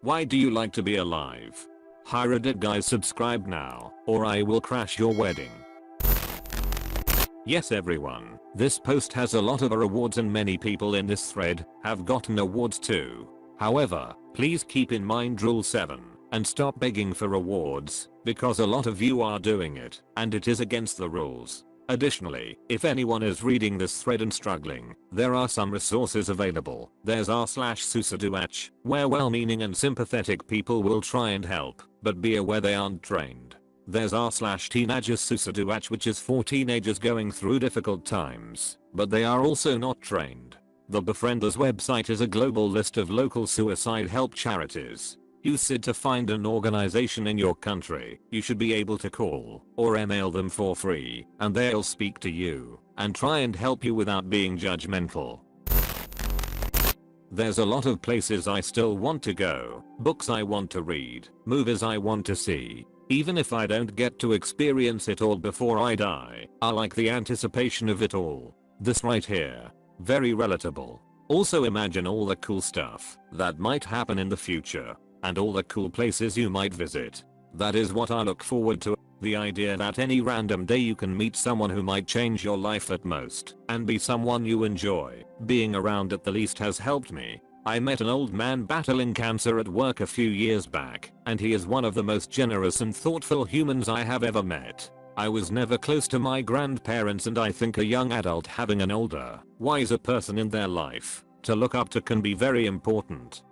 Why do you like to be alive? Hi Reddit guys, subscribe now, or I will crash your wedding. Yes everyone, this post has a lot of rewards and many people in this thread have gotten awards too. However, please keep in mind rule 7 and stop begging for rewards because a lot of you are doing it and it is against the rules. Additionally, if anyone is reading this thread and struggling, there are some resources available. There's r/susaduach, where well-meaning and sympathetic people will try and help, but be aware they aren't trained. There's r/teenagersusaduach, which is for teenagers going through difficult times, but they are also not trained. The Befrienders website is a global list of local suicide help charities. Use it to find an organization in your country you should be able to call or email them for free, and they'll speak to you and try and help you without being judgmental. There's a lot of places I still want to go, books I want to read, movies I want to see. Even if I don't get to experience it all before I die, I like the anticipation of it all. This right here. Very relatable. Also imagine all the cool stuff that might happen in the future. And all the cool places you might visit. That is what I look forward to. The idea that any random day you can meet someone who might change your life at most and be someone you enjoy being around at the least has helped me. I met an old man battling cancer at work a few years back, and he is one of the most generous and thoughtful humans I have ever met. I was never close to my grandparents, and I think a young adult having an older, wiser person in their life to look up to can be very important.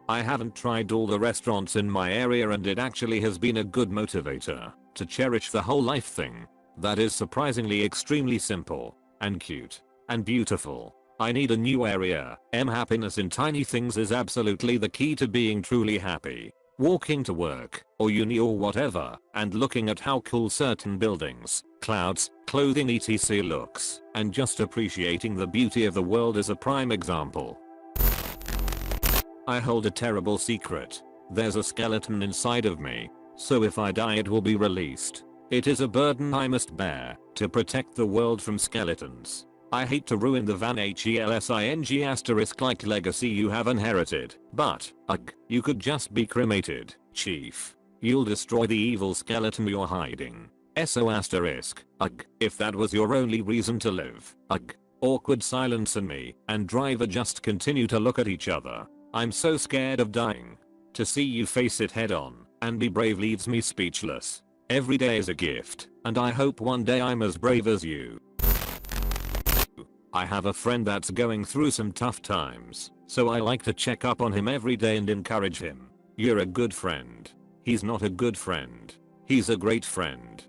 I haven't tried all the restaurants in my area, and it actually has been a good motivator to cherish the whole life thing. That is surprisingly extremely simple and cute and beautiful. I need a new area. Happiness in tiny things is absolutely the key to being truly happy. Walking to work or uni or whatever and looking at how cool certain buildings, clouds, clothing etc looks and just appreciating the beauty of the world is a prime example. I hold a terrible secret. There's a skeleton inside of me, so if I die it will be released. It is a burden I must bear to protect the world from skeletons. I hate to ruin the Van Helsing like legacy you have inherited, but, you could just be cremated, chief. You'll destroy the evil skeleton you're hiding. If that was your only reason to live. Awkward silence, and me and driver just continue to look at each other. I'm so scared of dying. To see you face it head on and be brave leaves me speechless. Every day is a gift, and I hope one day I'm as brave as you. I have a friend that's going through some tough times, so I like to check up on him every day and encourage him. You're a good friend. He's not a good friend. He's a great friend.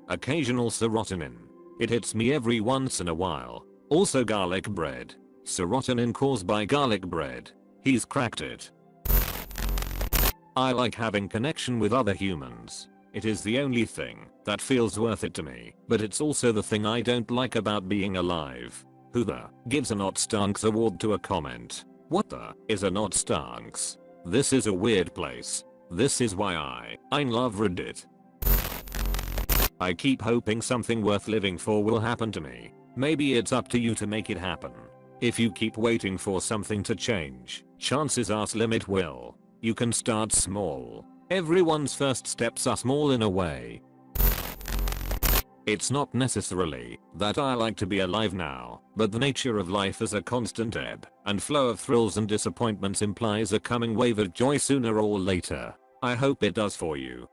Occasional serotonin. It hits me every once in a while. Also garlic bread. Serotonin caused by garlic bread. He's cracked it. I like having connection with other humans. It is the only thing that feels worth it to me, but it's also the thing I don't like about being alive. Who the gives a not stunks award to a comment? What the is a not stunks? This is a weird place. This is why I love Reddit. I keep hoping something worth living for will happen to me. Maybe it's up to you to make it happen. If you keep waiting for something to change, chances are slim it will. You can start small. Everyone's first steps are small in a way. It's not necessarily that I like to be alive now, but the nature of life as a constant ebb and flow of thrills and disappointments implies a coming wave of joy sooner or later. I hope it does for you.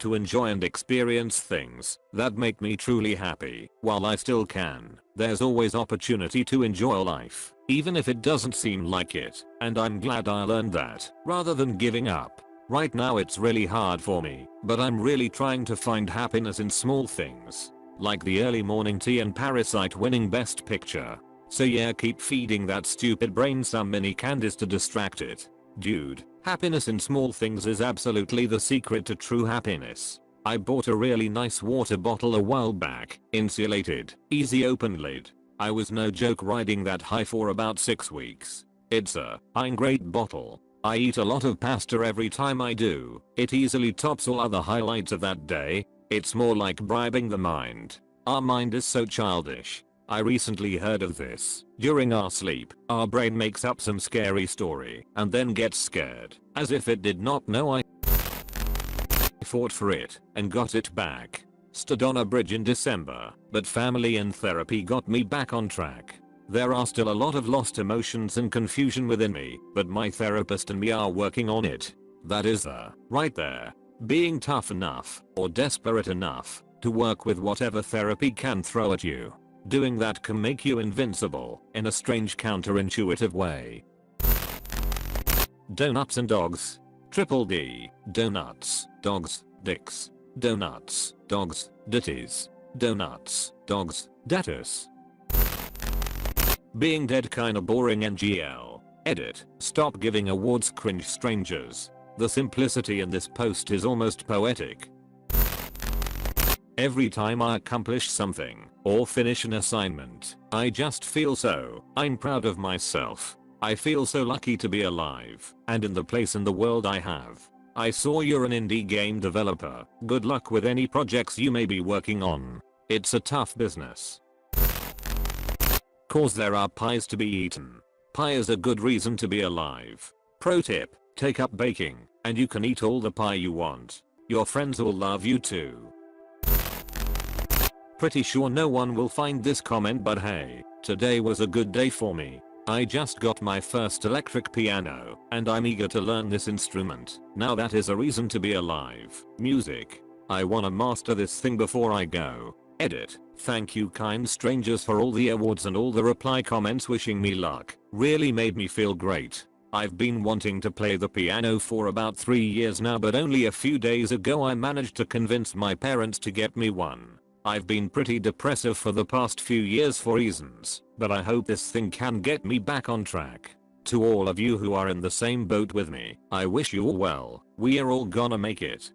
To enjoy and experience things that make me truly happy while I still can. There's always opportunity to enjoy life, even if it doesn't seem like it, and I'm glad I learned that, rather than giving up. Right now it's really hard for me, but I'm really trying to find happiness in small things, like the early morning tea and Parasite winning Best Picture. So yeah, keep feeding that stupid brain some mini candies to distract it. Dude, happiness in small things is absolutely the secret to true happiness. I bought a really nice water bottle a while back, insulated, easy open lid. I was no joke riding that high for about 6 weeks. It's a great bottle. I eat a lot of pasta every time I do. It easily tops all other highlights of that day. It's more like bribing the mind. Our mind is so childish. I recently heard of this. During our sleep, our brain makes up some scary story and then gets scared, as if it did not know I fought for it and got it back. Stood on a bridge in December, but family and therapy got me back on track. There are still a lot of lost emotions and confusion within me, but my therapist and me are working on it. That is right there. Being tough enough, or desperate enough, to work with whatever therapy can throw at you. Doing that can make you invincible, in a strange counterintuitive way. Donuts and dogs. Triple D. Donuts, dogs, dicks. Donuts, dogs, ditties. Donuts, dogs, datus. Being dead kinda boring NGL. Edit. Stop giving awards, cringe strangers. The simplicity in this post is almost poetic. Every time I accomplish something, or finish an assignment, I just feel I'm proud of myself. I feel so lucky to be alive, and in the place in the world I have. I saw you're an indie game developer. Good luck with any projects you may be working on. It's a tough business. Cause there are pies to be eaten. Pie is a good reason to be alive. Pro tip, take up baking, and you can eat all the pie you want. Your friends will love you too. Pretty sure no one will find this comment, but hey, today was a good day for me. I just got my first electric piano, and I'm eager to learn this instrument. Now that is a reason to be alive. Music. I wanna master this thing before I go. Edit. Thank you kind strangers for all the awards and all the reply comments wishing me luck. Really made me feel great. I've been wanting to play the piano for about 3 years now, but only a few days ago I managed to convince my parents to get me one. I've been pretty depressive for the past few years for reasons, but I hope this thing can get me back on track. To all of you who are in the same boat with me, I wish you all well. We are all gonna make it.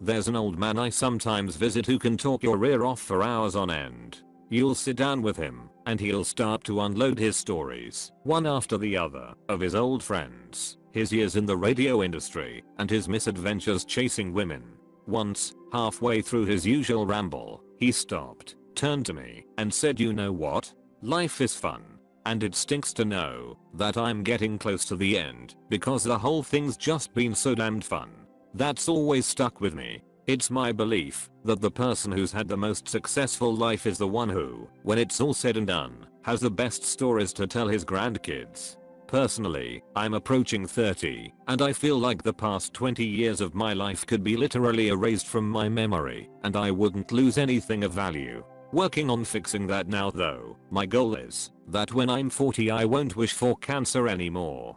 There's an old man I sometimes visit who can talk your ear off for hours on end. You'll sit down with him, and he'll start to unload his stories, one after the other, of his old friends, his years in the radio industry, and his misadventures chasing women. Once, halfway through his usual ramble, he stopped, turned to me, and said, "You know what? Life is fun. And it stinks to know that I'm getting close to the end, because the whole thing's just been so damned fun." That's always stuck with me. It's my belief that the person who's had the most successful life is the one who, when it's all said and done, has the best stories to tell his grandkids. Personally, I'm approaching 30, and I feel like the past 20 years of my life could be literally erased from my memory, and I wouldn't lose anything of value. Working on fixing that now though. My goal is that when I'm 40 I won't wish for cancer anymore.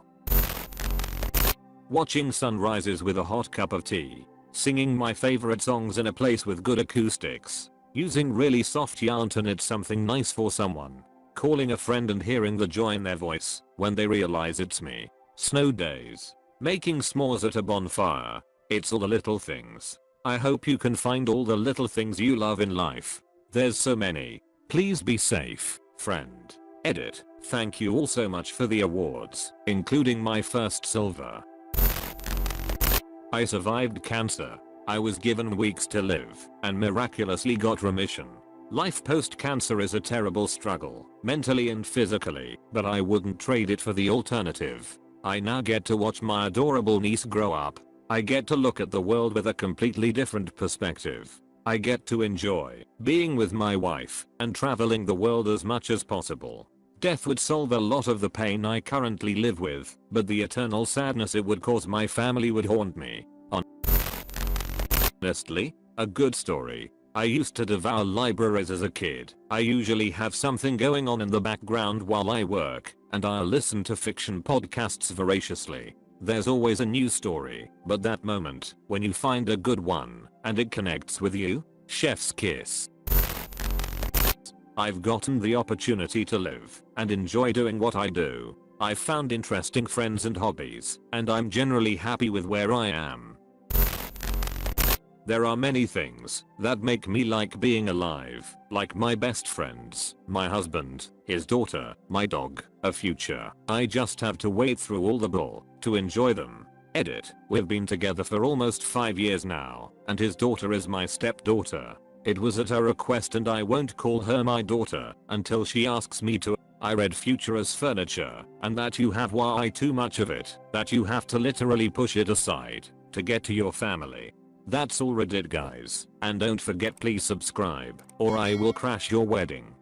Watching sunrises with a hot cup of tea. Singing my favorite songs in a place with good acoustics. Using really soft yarn to knit something nice for someone. Calling a friend and hearing the joy in their voice when they realize it's me. Snow days. Making s'mores at a bonfire. It's all the little things. I hope you can find all the little things you love in life. There's so many. Please be safe, friend. Edit. Thank you all so much for the awards, including my first silver. I survived cancer. I was given weeks to live and miraculously got remission. Life post-cancer is a terrible struggle, mentally and physically, but I wouldn't trade it for the alternative. I now get to watch my adorable niece grow up. I get to look at the world with a completely different perspective. I get to enjoy being with my wife and traveling the world as much as possible. Death would solve a lot of the pain I currently live with, but the eternal sadness it would cause my family would haunt me. Honestly, a good story. I used to devour libraries as a kid. I usually have something going on in the background while I work, and I'll listen to fiction podcasts voraciously. There's always a new story, but that moment, when you find a good one, and it connects with you, chef's kiss. I've gotten the opportunity to live and enjoy doing what I do. I've found interesting friends and hobbies, and I'm generally happy with where I am. There are many things that make me like being alive, like my best friends, my husband, his daughter, my dog, a future. I just have to wait through all the bull to enjoy them. Edit. We've been together for almost 5 years now, and his daughter is my stepdaughter. It was at her request and I won't call her my daughter until she asks me to. I read future as furniture and that you have way too much of it, that you have to literally push it aside to get to your family. That's all Reddit guys, and don't forget please subscribe or I will crash your wedding.